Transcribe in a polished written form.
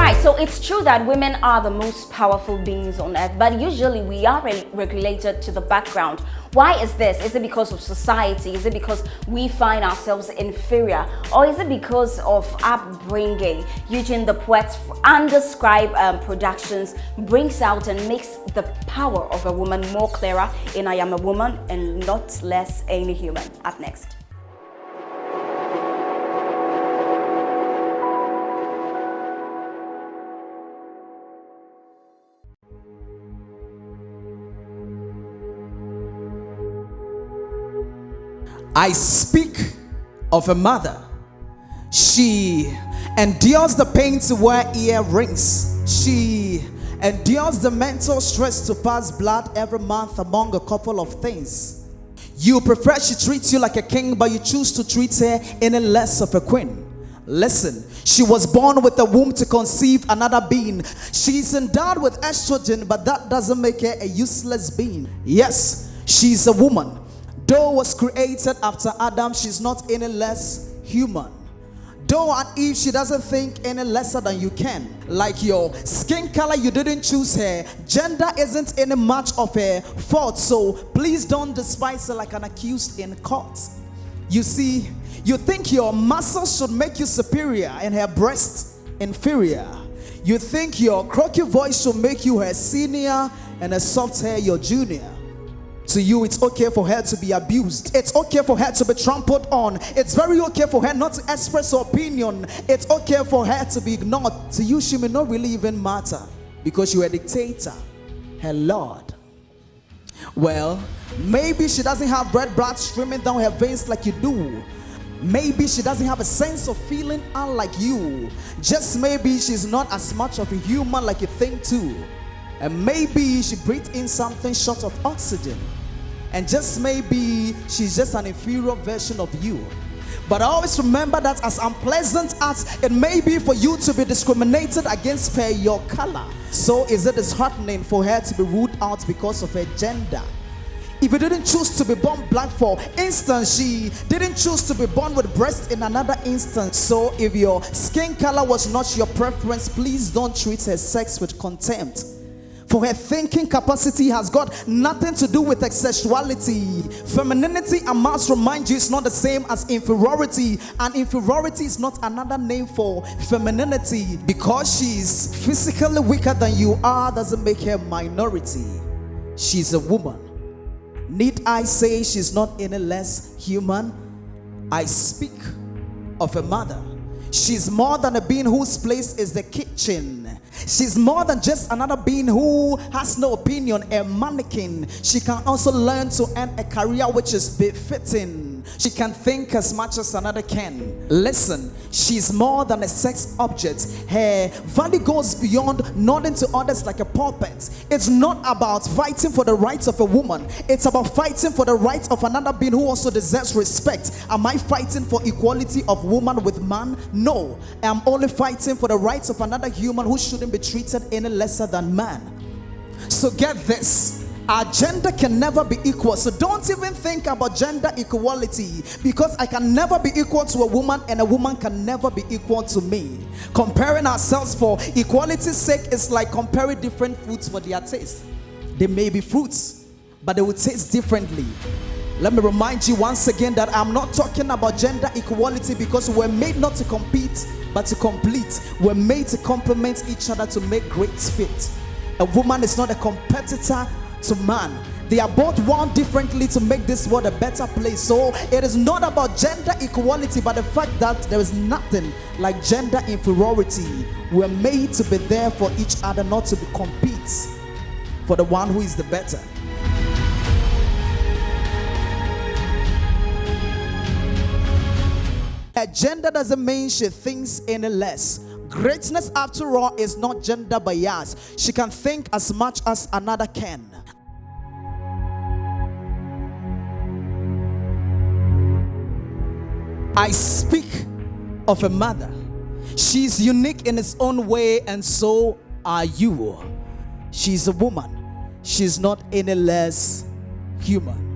Alright, so it's true that women are the most powerful beings on earth, but usually we are regulated to the background. Why is this? Is it because of society? Is it because we find ourselves inferior? Or is it because of upbringing? Eugene the Poet's Undescribed Productions brings out and makes the power of a woman more clearer in I Am a Woman and Not Less Any Human. Up next. I speak of a mother. She endures the pain to wear earrings. She endures the mental stress to pass blood every month among a couple of things. You prefer she treats you like a king, but you choose to treat her any less of a queen. Listen, she was born with a womb to conceive another being. She's endowed with estrogen, but that doesn't make her a useless being. Yes, she's a woman. Though was created after Adam, she's not any less human. Though at Eve, she doesn't think any lesser than you can. Like your skin color, you didn't choose her. Gender isn't any match of her fault, so please don't despise her like an accused in court. You see, you think your muscles should make you superior and her breast inferior. You think your croaky voice should make you her senior and her soft hair your junior. To you, it's okay for her to be abused. It's okay for her to be trampled on. It's very okay for her not to express her opinion. It's okay for her to be ignored. To you, she may not really even matter because you're a dictator, her lord. Well, maybe she doesn't have red blood streaming down her veins like you do. Maybe she doesn't have a sense of feeling unlike you. Just maybe she's not as much of a human like you think too. And maybe she breathed in something short of oxygen. And just maybe she's just an inferior version of you. But I always remember that as unpleasant as it may be for you to be discriminated against per your color, so is it disheartening for her to be ruled out because of her gender. If you didn't choose to be born black, for instance, she didn't choose to be born with breasts in another instance. So if your skin color was not your preference, please don't treat her sex with contempt. For her thinking capacity has got nothing to do with sexuality. Femininity, I must remind you, is not the same as inferiority. And inferiority is not another name for femininity. Because she's physically weaker than you are doesn't make her minority. She's a woman. Need I say she's not any less human? I speak of a mother. She's more than a being whose place is the kitchen. She's more than just another being who has no opinion, a mannequin. She can also learn to earn a career which is befitting. She can think as much as another can. Listen, she's more than a sex object. Her value goes beyond nodding to others like a puppet. It's not about fighting for the rights of a woman. It's about fighting for the rights of another being who also deserves respect. Am I fighting for equality of woman with man? No, I'm only fighting for the rights of another human who shouldn't be treated any lesser than man. So get this. Our gender can never be equal. So don't even think about gender equality, because I can never be equal to a woman and a woman can never be equal to me. Comparing ourselves for equality's sake is like comparing different fruits for their taste. They may be fruits, but they will taste differently. Let me remind you once again that I'm not talking about gender equality, because we're made not to compete but to complete. We're made to complement each other to make great fit. A woman is not a competitor to man. They are both born differently to make this world a better place. So it is not about gender equality, but the fact that there is nothing like gender inferiority. We're made to be there for each other, not to compete for the one who is the better. Her gender doesn't mean she thinks any less. Greatness, after all, is not gender bias. She can think as much as another can. I speak of a mother. She's unique in its own way, and so are you. She's a woman. She's not any less human.